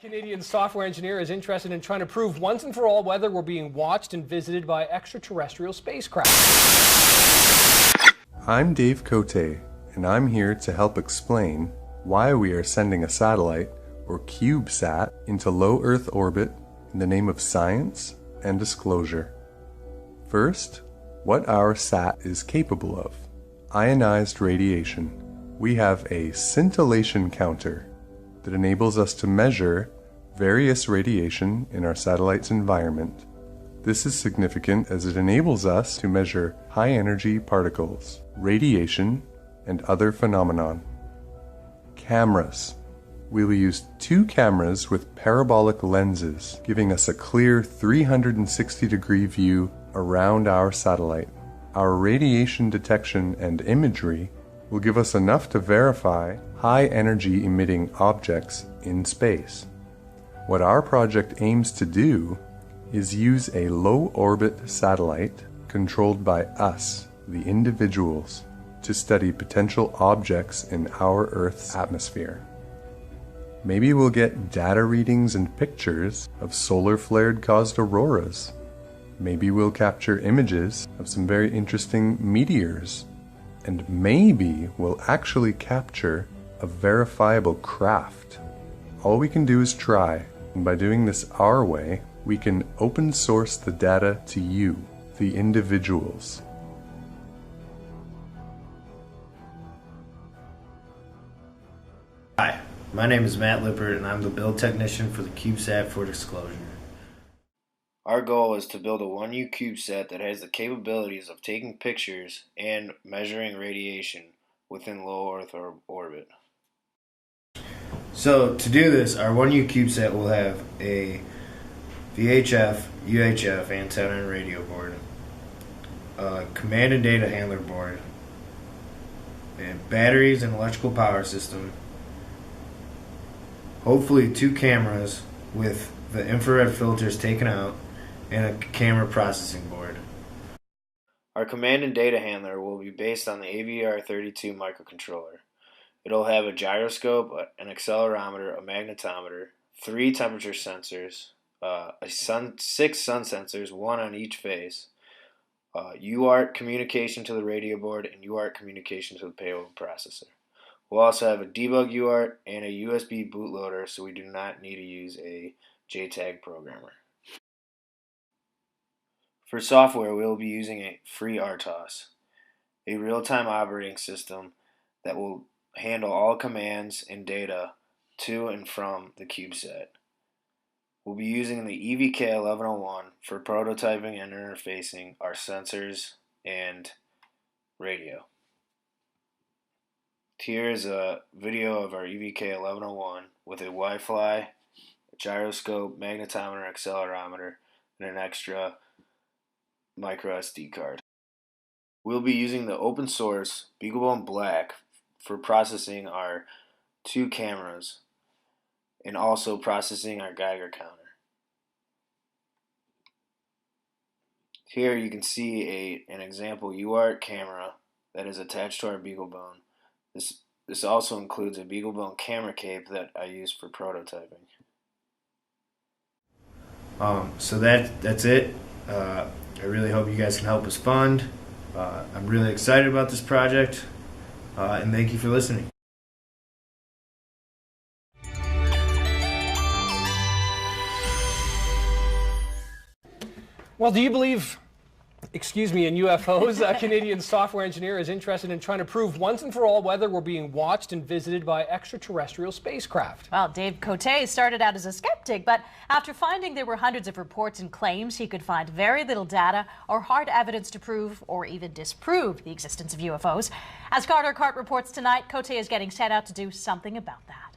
Canadian software engineer is interested in trying to prove once and for all whether we're being watched and visited by extraterrestrial spacecraft. I'm Dave Cote, and I'm here to help explain why we are sending a satellite, or CubeSat, into low Earth orbit in the name of science and disclosure. First, what our SAT is capable of. Ionized radiation. We have a scintillation counter that enables us to measure various radiation in our satellite's environment. This is significant as it enables us to measure high-energy particles, radiation, and other phenomenon. Cameras. We will use 2 cameras with parabolic lenses, giving us a clear 360-degree view around our satellite. Our radiation detection and imagery will give us enough to verify high-energy emitting objects in space. What our project aims to do is use a low-orbit satellite controlled by us, the individuals, to study potential objects in our Earth's atmosphere. Maybe we'll get data readings and pictures of solar flared-caused auroras. Maybe we'll capture images of some very interesting meteors. And maybe we'll actually capture a verifiable craft. All we can do is try, and by doing this our way, we can open source the data to you, the individuals. Hi, my name is Matt Lippert, and I'm the build technician for the CubeSat for disclosure. Our goal is to build a 1U CubeSat that has the capabilities of taking pictures and measuring radiation within low Earth orbit. So to do this, our 1U CubeSat will have a VHF, UHF antenna and radio board, a command and data handler board, and batteries and electrical power system, hopefully 2 cameras with the infrared filters taken out, and a camera processing board. Our command and data handler will be based on the AVR32 microcontroller. It'll have a gyroscope, an accelerometer, a magnetometer, 3 temperature sensors, 6 sun sensors, 1 on each face, UART communication to the radio board, and UART communication to the payload processor. We'll also have a debug UART and a USB bootloader, so we do not need to use a JTAG programmer. For software, we will be using a FreeRTOS, a real-time operating system that will handle all commands and data to and from the CubeSat. We'll be using the EVK1101 for prototyping and interfacing our sensors and radio. Here is a video of our EVK1101 with a Wi-Fi, a gyroscope, magnetometer, accelerometer, and an extra micro SD card. We'll be using the open source BeagleBone Black for processing our 2 cameras and also processing our Geiger counter. Here you can see an example UART camera that is attached to our BeagleBone. This also includes a BeagleBone camera cape that I use for prototyping. So that's it. I really hope you guys can help us fund. I'm really excited about this project, and thank you for listening. Well, do you believe, in UFOs? A Canadian software engineer is interested in trying to prove once and for all whether we're being watched and visited by extraterrestrial spacecraft. Well, Dave Cote started out as a skeptic, but after finding there were hundreds of reports and claims, he could find very little data or hard evidence to prove or even disprove the existence of UFOs. As Carter Cart reports tonight, Cote is getting set out to do something about that.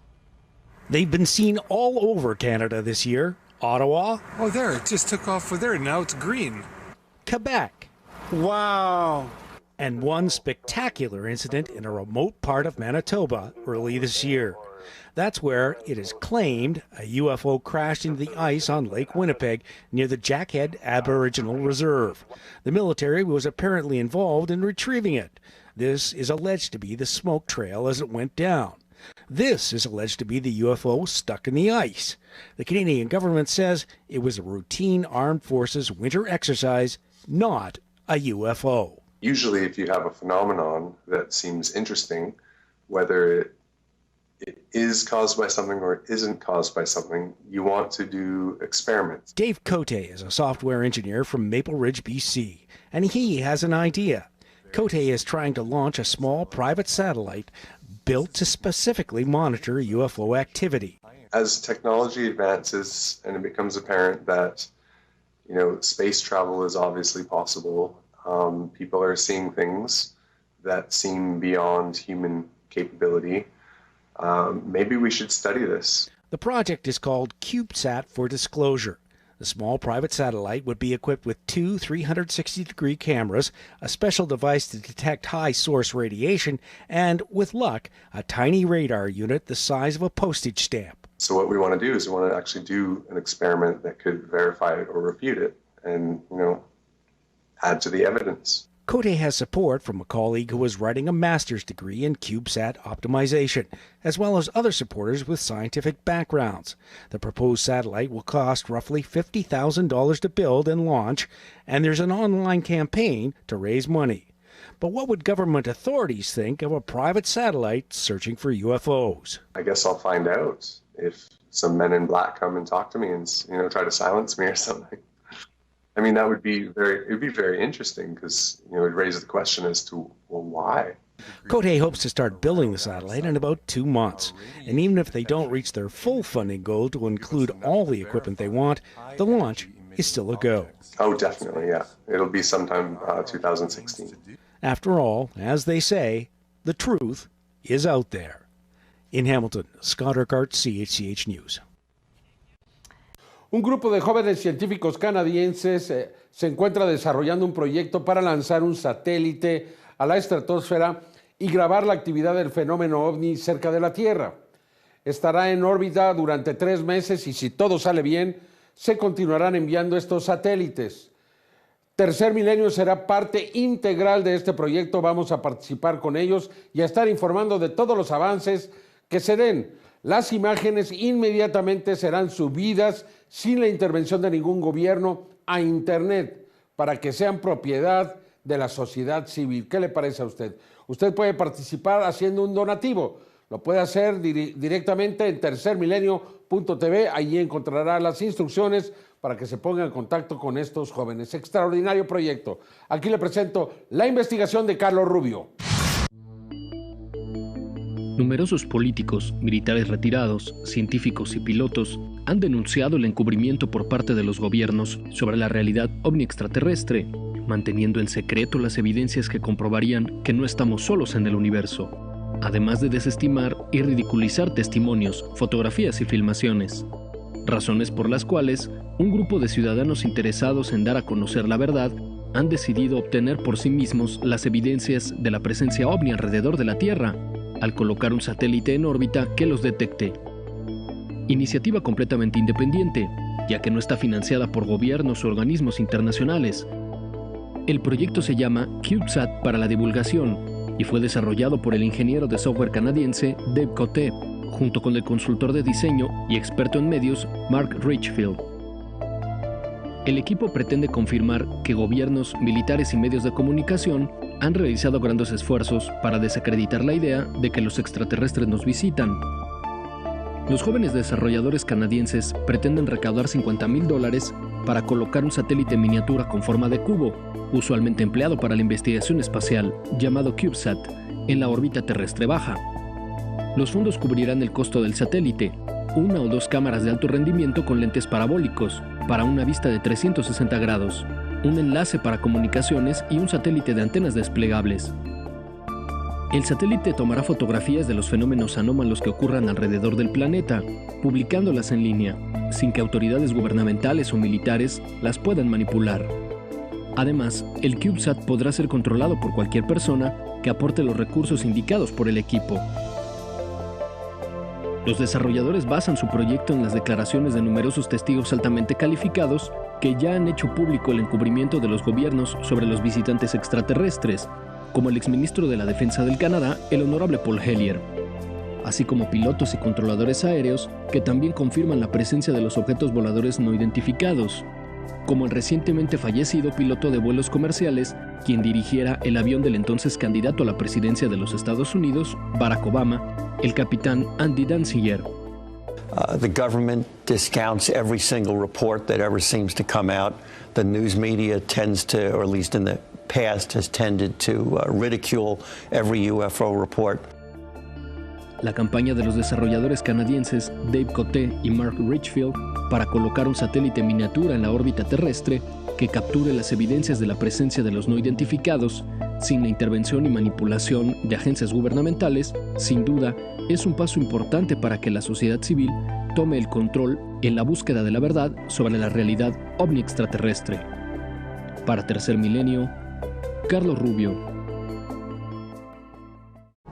They've been seen all over Canada this year. Ottawa. Oh, there, it just took off for there. Now it's green. Quebec. Wow. And one spectacular incident in a remote part of Manitoba early this year. That's where it is claimed a UFO crashed into the ice on Lake Winnipeg near the Jackhead Aboriginal Reserve. The military was apparently involved in retrieving it. This is alleged to be the smoke trail as it went down. This is alleged to be the UFO stuck in the ice. The Canadian government says it was a routine armed forces winter exercise, not a UFO. Usually if you have a phenomenon that seems interesting, whether it is caused by something or it isn't caused by something, you want to do experiments. Dave Cote is a software engineer from Maple Ridge, BC, and he has an idea. Cote is trying to launch a small private satellite built to specifically monitor UFO activity. As technology advances and it becomes apparent that, space travel is obviously possible, people are seeing things that seem beyond human capability. Maybe we should study this. The project is called CubeSat for disclosure. The small private satellite would be equipped with two 360-degree cameras, a special device to detect high source radiation, and, with luck, a tiny radar unit the size of a postage stamp. So what we want to do is we want to actually do an experiment that could verify it or refute it and, add to the evidence. Cote has support from a colleague who is writing a master's degree in CubeSat optimization, as well as other supporters with scientific backgrounds. The proposed satellite will cost roughly $50,000 to build and launch, and there's an online campaign to raise money. But what would government authorities think of a private satellite searching for UFOs? I guess I'll find out if some men in black come and talk to me and, try to silence me or something. I mean, that would be very interesting because, it raises the question as to, well, why? Cote hopes to start building the satellite in about 2 months. And even if they don't reach their full funding goal to include all the equipment they want, the launch is still a go. Oh, definitely, yeah. It'll be sometime 2016. After all, as they say, the truth is out there. In Hamilton, Scott Urquhart, CHCH News. Un grupo de jóvenes científicos canadienses se encuentra desarrollando un proyecto para lanzar un satélite a la estratosfera y grabar la actividad del fenómeno ovni cerca de la Tierra. Estará en órbita durante 3 meses y si todo sale bien, se continuarán enviando estos satélites. Tercer Milenio será parte integral de este proyecto. Vamos a participar con ellos y a estar informando de todos los avances que se den. Las imágenes inmediatamente serán subidas sin la intervención de ningún gobierno a Internet para que sean propiedad de la sociedad civil. ¿Qué le parece a usted? Usted puede participar haciendo un donativo. Lo puede hacer directamente en tercermilenio.tv. Allí encontrará las instrucciones para que se ponga en contacto con estos jóvenes. Extraordinario proyecto. Aquí le presento la investigación de Carlos Rubio. Numerosos políticos, militares retirados, científicos y pilotos han denunciado el encubrimiento por parte de los gobiernos sobre la realidad ovni extraterrestre, manteniendo en secreto las evidencias que comprobarían que no estamos solos en el universo, además de desestimar y ridiculizar testimonios, fotografías y filmaciones. Razones por las cuales un grupo de ciudadanos interesados en dar a conocer la verdad han decidido obtener por sí mismos las evidencias de la presencia ovni alrededor de la Tierra, al colocar un satélite en órbita que los detecte. Iniciativa completamente independiente, ya que no está financiada por gobiernos o organismos internacionales. El proyecto se llama CubeSat para la divulgación y fue desarrollado por el ingeniero de software canadiense Dave Cote, junto con el consultor de diseño y experto en medios Mark Richfield. El equipo pretende confirmar que gobiernos, militares y medios de comunicación han realizado grandes esfuerzos para desacreditar la idea de que los extraterrestres nos visitan. Los jóvenes desarrolladores canadienses pretenden recaudar $50,000 para colocar un satélite en miniatura con forma de cubo, usualmente empleado para la investigación espacial, llamado CubeSat, en la órbita terrestre baja. Los fondos cubrirán el costo del satélite, 1 o 2 cámaras de alto rendimiento con lentes parabólicos, para una vista de 360 grados, un enlace para comunicaciones y un satélite de antenas desplegables. El satélite tomará fotografías de los fenómenos anómalos que ocurran alrededor del planeta, publicándolas en línea, sin que autoridades gubernamentales o militares las puedan manipular. Además, el CubeSat podrá ser controlado por cualquier persona que aporte los recursos indicados por el equipo. Los desarrolladores basan su proyecto en las declaraciones de numerosos testigos altamente calificados que ya han hecho público el encubrimiento de los gobiernos sobre los visitantes extraterrestres, como el exministro de la Defensa del Canadá, el honorable Paul Hellyer. así como pilotos y controladores aéreos que también confirman la presencia de los objetos voladores no identificados, como el recientemente fallecido piloto de vuelos comerciales, quien dirigiera el avión del entonces candidato a la presidencia de los Estados Unidos, Barack Obama, el capitán Andy Danziger. The government discounts every single report that ever seems to come out. The news media tends to, or at least in the past, has tended to ridicule every UFO report. La campaña de los desarrolladores canadienses Dave Coté y Mark Richfield para colocar un satélite miniatura en la órbita terrestre que capture las evidencias de la presencia de los no identificados, sin la intervención y manipulación de agencias gubernamentales, sin duda, es un paso importante para que la sociedad civil tome el control en la búsqueda de la verdad sobre la realidad ovni extraterrestre. Para Tercer Milenio, Carlos Rubio.